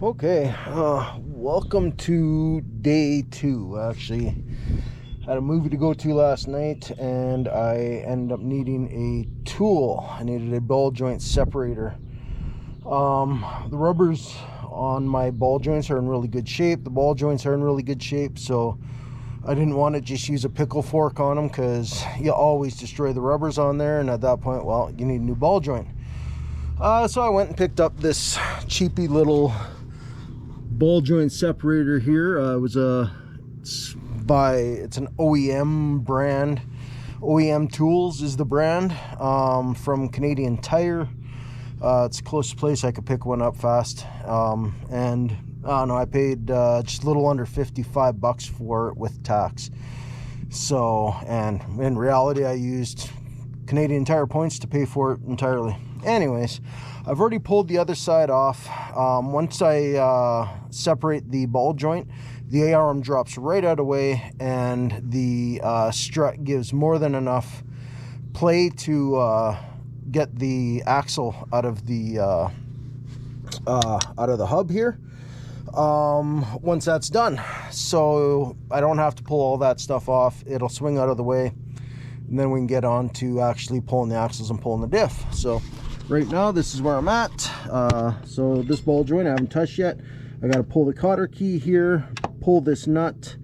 Okay, welcome to day 2. Actually, had a movie to go to last night, and I ended up needing a tool. I needed a ball joint separator. The rubbers on my ball joints are in really good shape. The ball joints are in really good shape, so I didn't want to just use a pickle fork on them because you always destroy the rubbers on there, and at that point, well, you need a new ball joint. So I went and picked up this cheapy little ball joint separator here. It's an OEM brand. OEM Tools is the brand, from Canadian Tire. It's the closest place I could pick one up fast. And I don't know, I paid just a little under $55 for it with tax. So, and in reality, I used Canadian Tire points to pay for it entirely. Anyways, I've already pulled the other side off. Once I separate the ball joint, the A-arm drops right out of the way, and the strut gives more than enough play to get the axle out of the hub here. Once that's done, so I don't have to pull all that stuff off. It'll swing out of the way, and then we can get on to actually pulling the axles and pulling the diff. So right now, this is where I'm at. So this ball joint I haven't touched yet. I got to pull the cotter key here, pull this nut,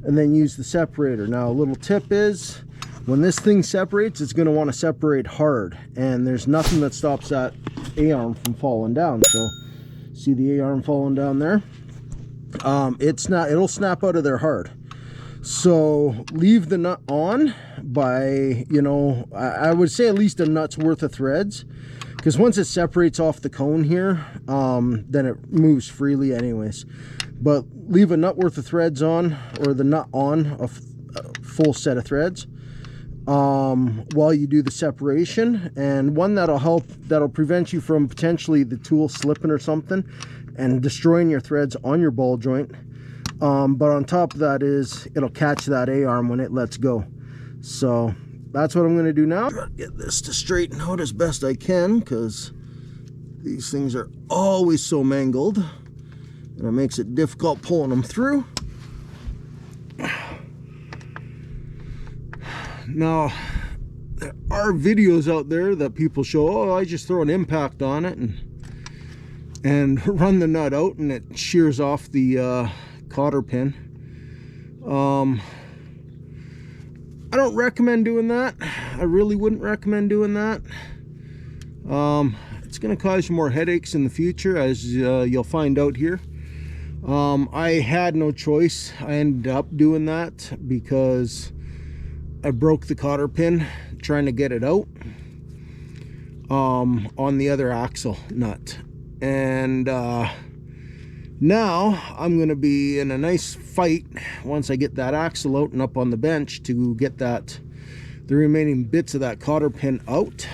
and then use the separator. Now, a little tip is, when this thing separates, it's going to want to separate hard, and there's nothing that stops that A-arm from falling down. So see the A-arm falling down there? It'll snap out of there hard. So leave the nut on by, I would say at least a nut's worth of threads, because once it separates off the cone here, then it moves freely anyways. But leave a nut worth of threads on, or the nut on a full set of threads, while you do the separation. And one that'll prevent you from potentially the tool slipping or something and destroying your threads on your ball joint. But on top of that is, it'll catch that A-arm when it lets go. So that's what I'm going to do now. Try to get this to straighten out as best I can, because these things are always so mangled, and it makes it difficult pulling them through. Now, there are videos out there that people show, oh, I just throw an impact on it and run the nut out, and it shears off the cotter pin. I don't recommend doing that. I really wouldn't recommend doing that. It's going to cause you more headaches in the future, as you'll find out here. I had no choice. I ended up doing that because I broke the cotter pin trying to get it out on the other axle nut. And now I'm going to be in a nice fight once I get that axle out and up on the bench to get the remaining bits of that cotter pin out.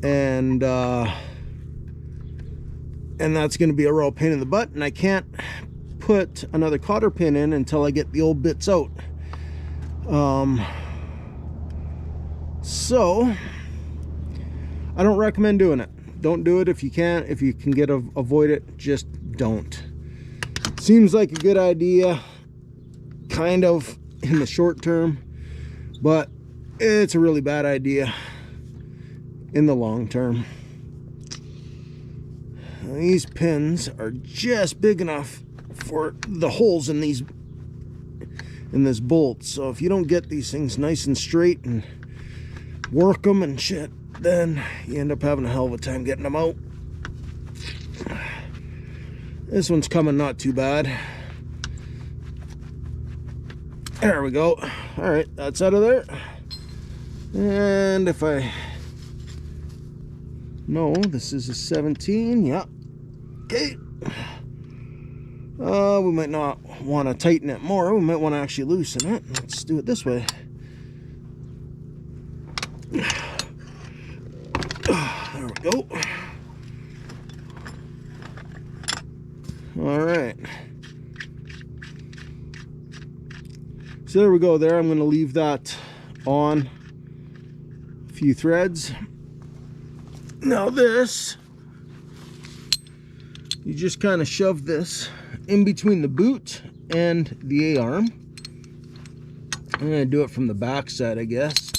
And that's going to be a real pain in the butt, and I can't put another cotter pin in until I get the old bits out. So I don't recommend doing it. Don't do it if you can. If you can avoid it, just don't. Seems like a good idea, kind of, in the short term, but it's a really bad idea in the long term. These pins are just big enough for the holes in this bolt. So if you don't get these things nice and straight and work them and shit, then you end up having a hell of a time getting them out. This one's coming not too bad. There we go. All right, that's out of there. And if no, this is a 17. Yeah. Okay. We might not want to tighten it more. We might want to actually loosen it. Let's do it this way. There we go. All right. So there we go there. I'm going to leave that on a few threads. Now this you just kind of shove this in between the boot and the A-arm. I'm going to do it from the back side, I guess.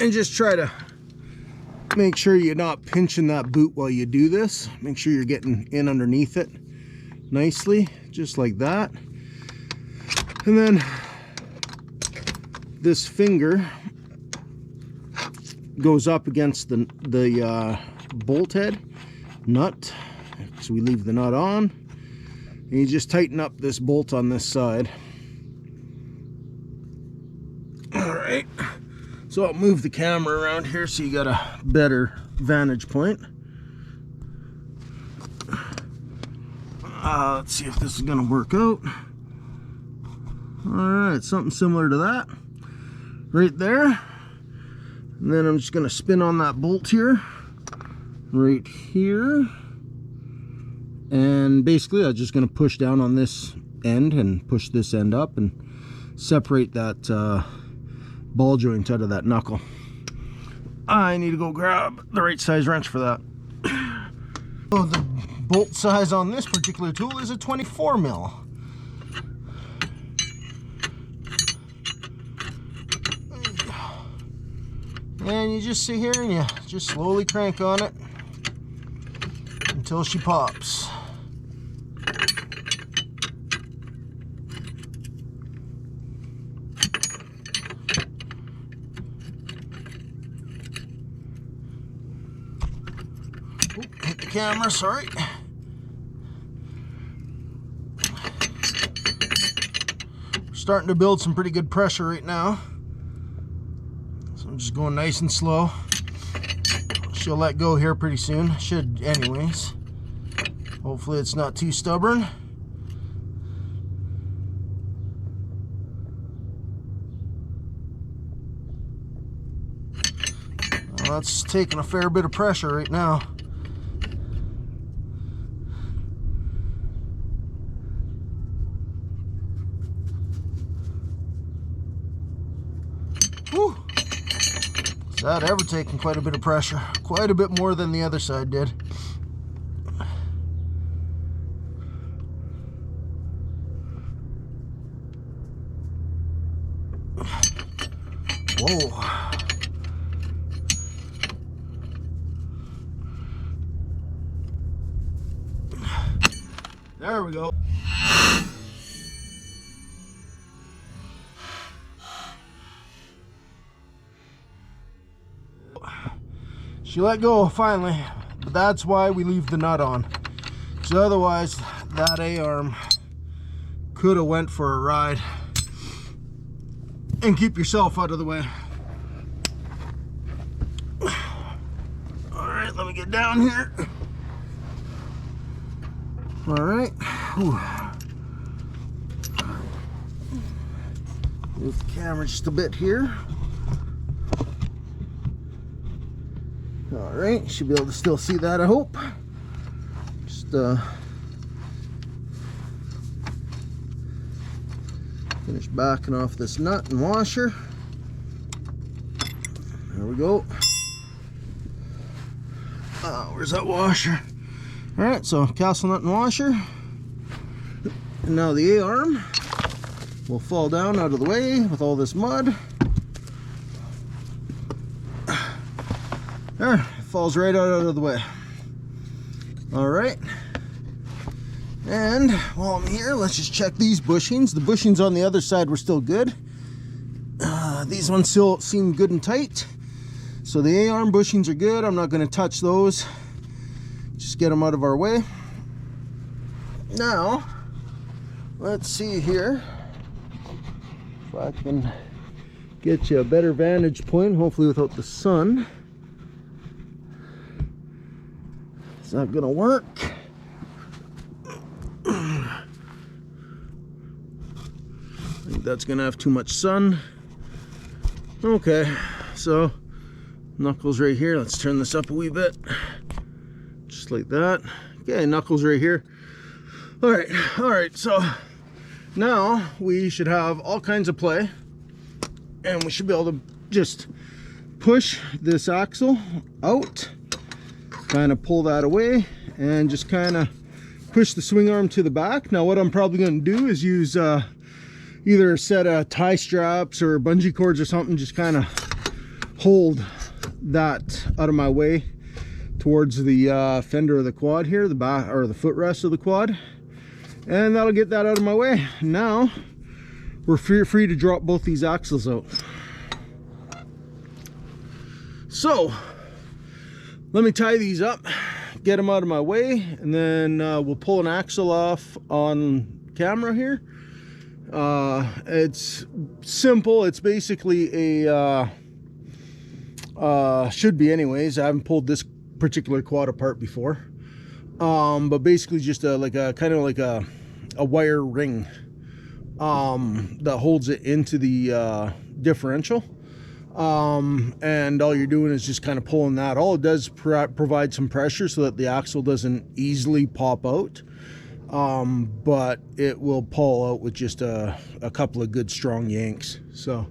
And just try to make sure you're not pinching that boot while you do this. Make sure you're getting in underneath it nicely, just like that. And then this finger goes up against the bolt head nut, so we leave the nut on, and you just tighten up this bolt on this side. All right, so I'll move the camera around here so you got a better vantage point. Let's see if this is gonna work out. All right, something similar to that right there. And then I'm just gonna spin on that bolt here, right here. And basically I'm just gonna push down on this end and push this end up and separate that ball joint out of that knuckle. I need to go grab the right size wrench for that. So the bolt size on this particular tool is a 24 mil. And you just sit here and you just slowly crank on it until she pops. Oh, hit the camera, sorry. We're starting to build some pretty good pressure right now. I'm just going nice and slow. She'll let go here pretty soon. Should anyways. Hopefully it's not too stubborn. Well, that's taking a fair bit of pressure right now. Whew. Is that ever taking quite a bit of pressure? Quite a bit more than the other side did. Whoa. There we go. She let go finally, but that's why we leave the nut on. So otherwise, that A-arm could have went for a ride. And keep yourself out of the way. All right, let me get down here. All right. Whew. Move the camera just a bit here. All right, should be able to still see that, I hope. Just finish backing off this nut and washer. There we go. Where's that washer? All right, so castle nut and washer. And now the A-arm will fall down out of the way with all this mud. There, it falls right out of the way. All right. And while I'm here, let's just check these bushings. The bushings on the other side were still good. These ones still seem good and tight. So the A-arm bushings are good. I'm not going to touch those. Just get them out of our way. Now, let's see here if I can get you a better vantage point, hopefully without the sun. It's not gonna work. I think that's gonna have too much sun. Okay, so knuckles right here. Let's turn this up a wee bit. Just like that. Okay, knuckles right here. All right, so now we should have all kinds of play, and we should be able to just push this axle out, kind of pull that away, and just kind of push the swing arm to the back. Now what I'm probably going to do is use either a set of tie straps or bungee cords or something, just kind of hold that out of my way towards the fender of the quad here, the back or the footrest of the quad, and that'll get that out of my way. Now we're free to drop both these axles out. So let me tie these up, get them out of my way, and then we'll pull an axle off on camera here. It's simple. It's basically a should be anyways. I haven't pulled this particular quad apart before, but basically just like a kind of like a wire ring that holds it into the differential, and all you're doing is just kind of pulling that. All it does is provide some pressure so that the axle doesn't easily pop out, but it will pull out with just a couple of good strong yanks. So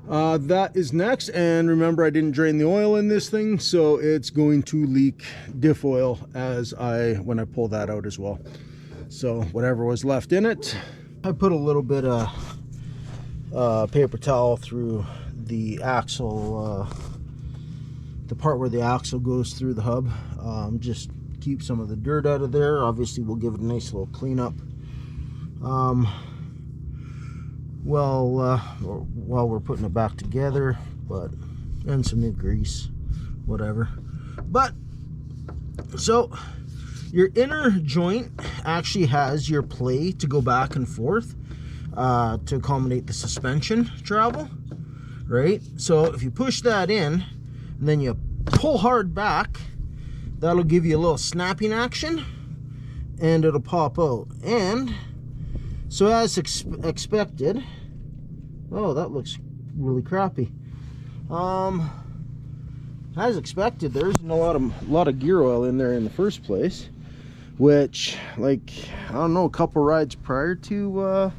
that is next. And remember, I didn't drain the oil in this thing, so it's going to leak diff oil when I pull that out as well. So whatever was left in it, I put a little bit of paper towel through the axle, the part where the axle goes through the hub, just keep some of the dirt out of there. Obviously we'll give it a nice little cleanup while we're putting it back together, and some new grease, whatever. But so your inner joint actually has your play to go back and forth to accommodate the suspension travel, right? So if you push that in and then you pull hard back, that'll give you a little snapping action and it'll pop out. And so as expected, oh, that looks really crappy. As expected, there isn't a lot of gear oil in there in the first place, which, like, I don't know, a couple rides prior to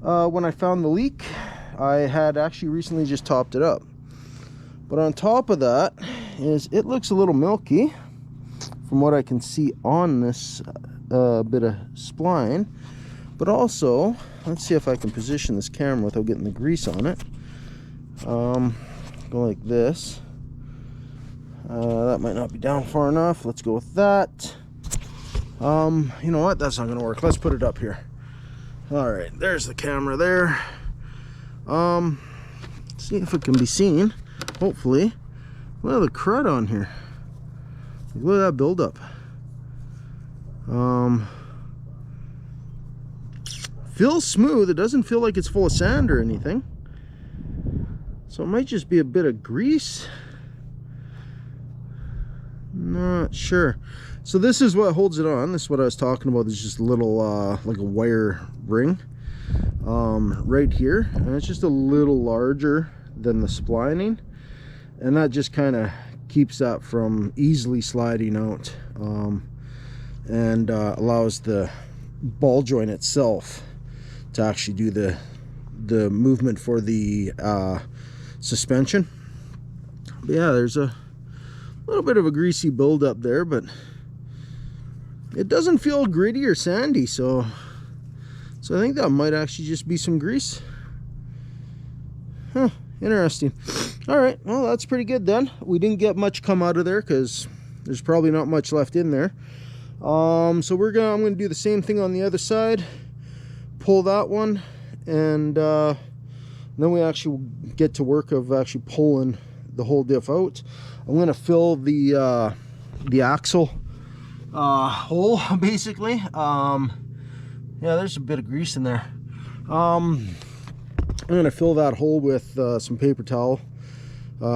when I found the leak, I had actually recently just topped it up. But on top of that is it looks a little milky from what I can see on this bit of spline. But also, let's see if I can position this camera without getting the grease on it. Go like this. That might not be down far enough. Let's go with that. You know what? That's not going to work. Let's put it up here. All right, there's the camera there. See if it can be seen. Hopefully. Look at the crud on here. Look at that buildup. Feels smooth. It doesn't feel like it's full of sand or anything. So it might just be a bit of grease. Not sure. So this is what holds it on. This is what I was talking about. There's just a little like a wire ring right here, and it's just a little larger than the splining, and that just kind of keeps that from easily sliding out, and allows the ball joint itself to actually do the movement for the suspension. But yeah, there's a little bit of a greasy buildup there, but it doesn't feel gritty or sandy, so I think that might actually just be some grease. Huh, interesting. All right, well, that's pretty good then. We didn't get much come out of there because there's probably not much left in there. So I'm gonna do the same thing on the other side. Pull that one, and then we actually get to work of actually pulling the whole diff out. I'm gonna fill the axle hole, basically. Yeah, there's a bit of grease in there. I'm gonna fill that hole with some paper towel,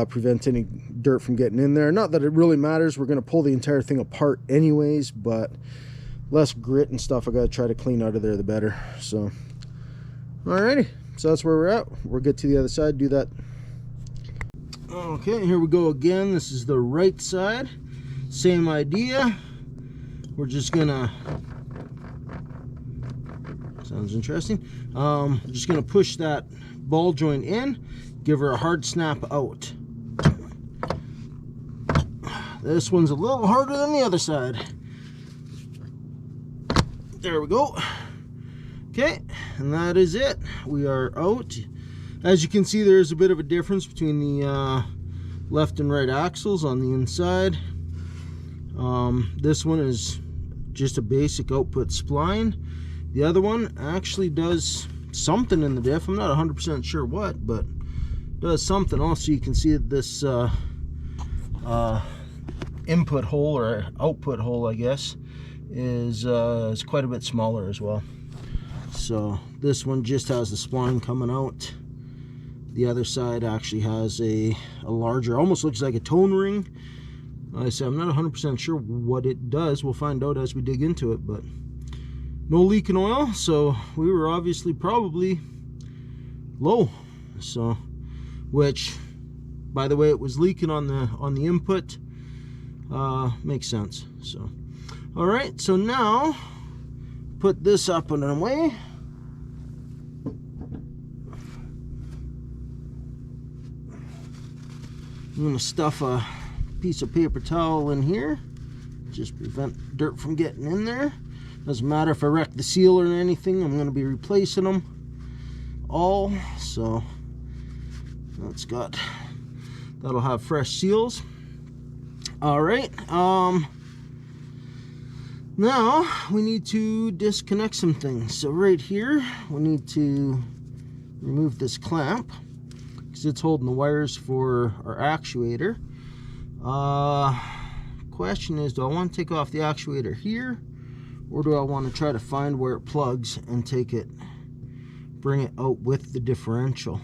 prevent any dirt from getting in there. Not that it really matters. We're gonna pull the entire thing apart anyways, but less grit and stuff I gotta try to clean out of there, the better. So alrighty, so that's where we're at. We'll get to the other side, do that. Okay, here we go again. This is the right side. Same idea. We're just gonna, sounds interesting. Just gonna push that ball joint in, give her a hard snap out. this one's a little harder than the other side. There we go. Okay, and that is it. We are out. As you can see, there's a bit of a difference between the left and right axles on the inside. This one is just a basic output spline. The other one actually does something in the diff. I'm not 100% sure what, but does something. Also, you can see that this input hole, or output hole, I guess, is quite a bit smaller as well. So this one just has the spline coming out. The other side actually has a larger, almost looks like a tone ring. Like I said, I'm not 100% sure what it does. We'll find out as we dig into it, but no leak in oil, so we were obviously probably low. So, which, by the way, it was leaking on the input. Makes sense. So, all right. So now, put this up and away. I'm gonna stuff a piece of paper towel in here, just prevent dirt from getting in there. Doesn't matter if I wreck the seal or anything, I'm gonna be replacing them all. So that'll have fresh seals. All right, now we need to disconnect some things. So right here, we need to remove this clamp because it's holding the wires for our actuator. Question is, do I want to take off the actuator here, or do I want to try to find where it plugs and bring it out with the differential?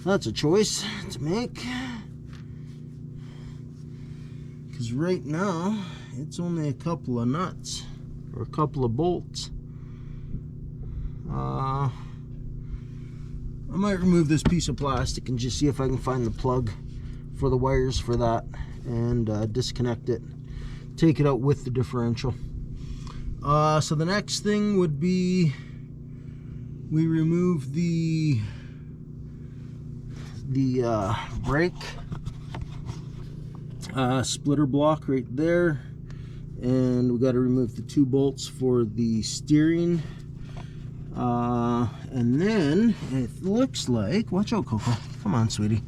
That's a choice to make, because right now it's only a couple of nuts or a couple of bolts. I might remove this piece of plastic and just see if I can find the plug for the wires for that, and disconnect it, take it out with the differential. So the next thing would be, we remove the brake splitter block right there, and we got to remove the 2 bolts for the steering. And then it looks like, watch out, Coco, come on, sweetie.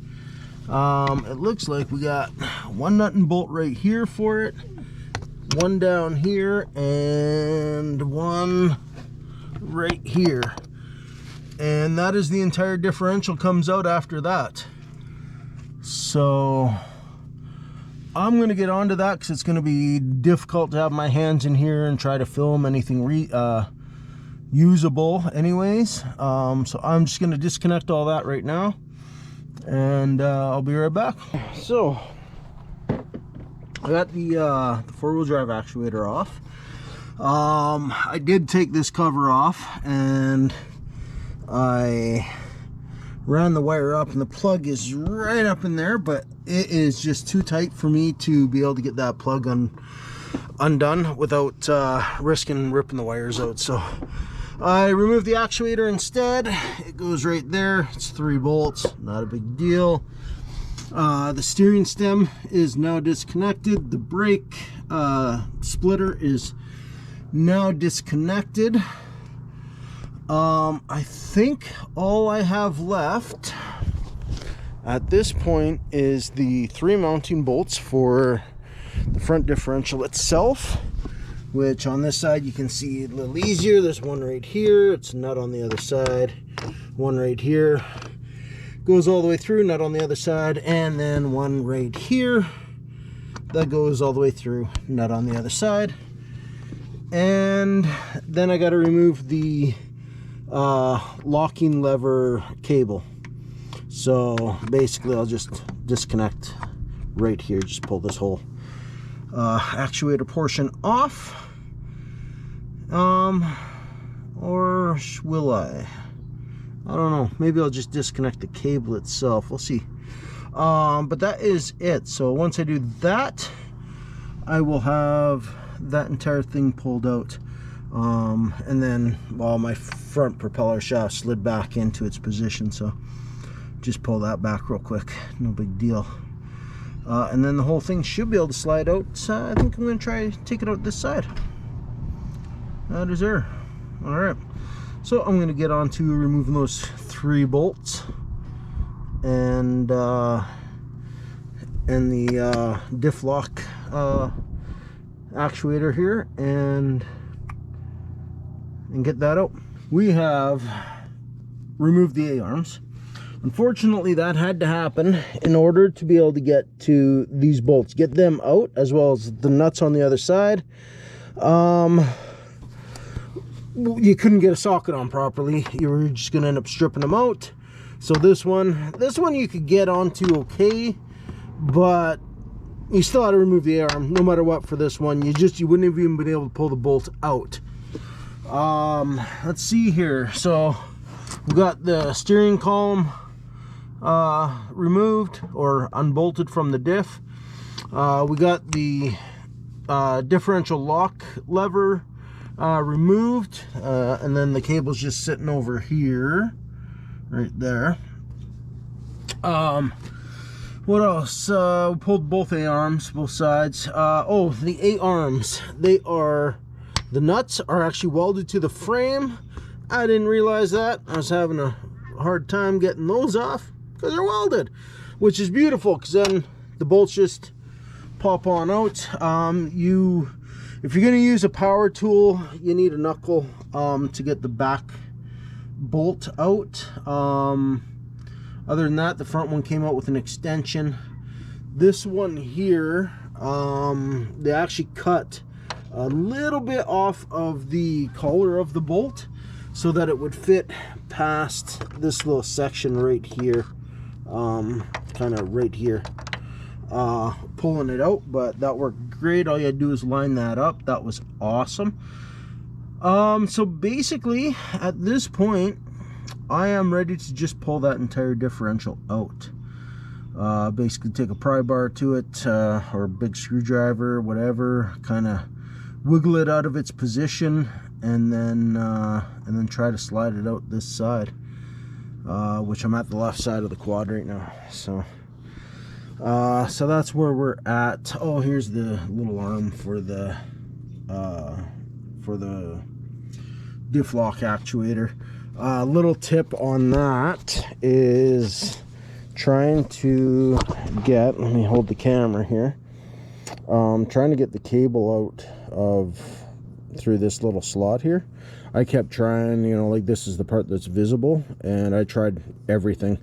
It looks like we got 1 nut and bolt right here for it, 1 down here, and 1 right here. And that is the entire differential comes out after that. So I'm going to get onto that because it's going to be difficult to have my hands in here and try to film anything usable anyways. So I'm just going to disconnect all that right now, and I'll be right back. So I got the 4-wheel drive actuator off. I did take this cover off, and I ran the wire up, and the plug is right up in there, but it is just too tight for me to be able to get that plug undone without risking ripping the wires out. So I removed the actuator instead. It goes right there. It's 3 bolts, not a big deal. The steering stem is now disconnected. The brake splitter is now disconnected. I think all I have left at this point is the 3 mounting bolts for the front differential itself, which on this side you can see a little easier. There's 1 right here, it's a nut on the other side, 1 right here, goes all the way through, nut on the other side, and then 1 right here that goes all the way through, nut on the other side. And then I got to remove the locking lever cable. So basically I'll just disconnect right here, just pull this whole actuator portion off. Or will I don't know, maybe I'll just disconnect the cable itself, we'll see. But that is it. So once I do that, I will have that entire thing pulled out, and then my front propeller shaft slid back into its position. So just pull that back real quick, no big deal. And then the whole thing should be able to slide out. I think I'm going to try to take it out this side. That is there. Alright, so I'm going to get on to removing those 3 bolts and the diff lock actuator here, and get that out. We have removed the A-arms. Unfortunately, that had to happen in order to be able to get to these bolts, get them out, as well as the nuts on the other side. You couldn't get a socket on properly. You were just going to end up stripping them out. So this one you could get onto okay, but you still had to remove the A-arm no matter what for this one. You wouldn't have even been able to pull the bolt out. Let's see here. So we got the steering column removed or unbolted from the diff. We got the differential lock lever removed, and then the cable's just sitting over here, right there. What else? We pulled both A-arms, both sides. Oh, the A-arms, the nuts are actually welded to the frame. I didn't realize that. I was having a hard time getting those off because they're welded, which is beautiful, because then the bolts just pop on out. If you're going to use a power tool, you need a knuckle to get the back bolt out. Other than that, the front one came out with an extension. This one here, they actually cut a little bit off of the collar of the bolt so that it would fit past this little section right here, kind of right here, pulling it out. But that worked great. All you had to do is line that up. That was awesome. So basically at this point I am ready to just pull that entire differential out. Basically take a pry bar to it, or a big screwdriver, whatever, kind of wiggle it out of its position, and then try to slide it out this side, which I'm at the left side of the quad right now. So that's where we're at. Oh, here's the little arm for the diff lock actuator. Little tip on that is trying to get, let me hold the camera here, trying to get the cable out of through this little slot here. I kept trying, you know, like this is the part that's visible, and I tried everything.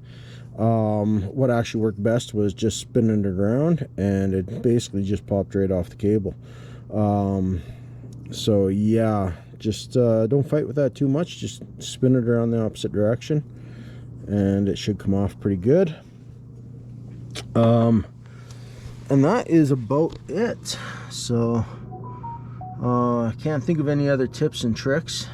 What actually worked best was just spinning it around, and it basically just popped right off the cable. So yeah, just don't fight with that too much. Just spin it around the opposite direction, and it should come off pretty good. And that is about it. So I can't think of any other tips and tricks.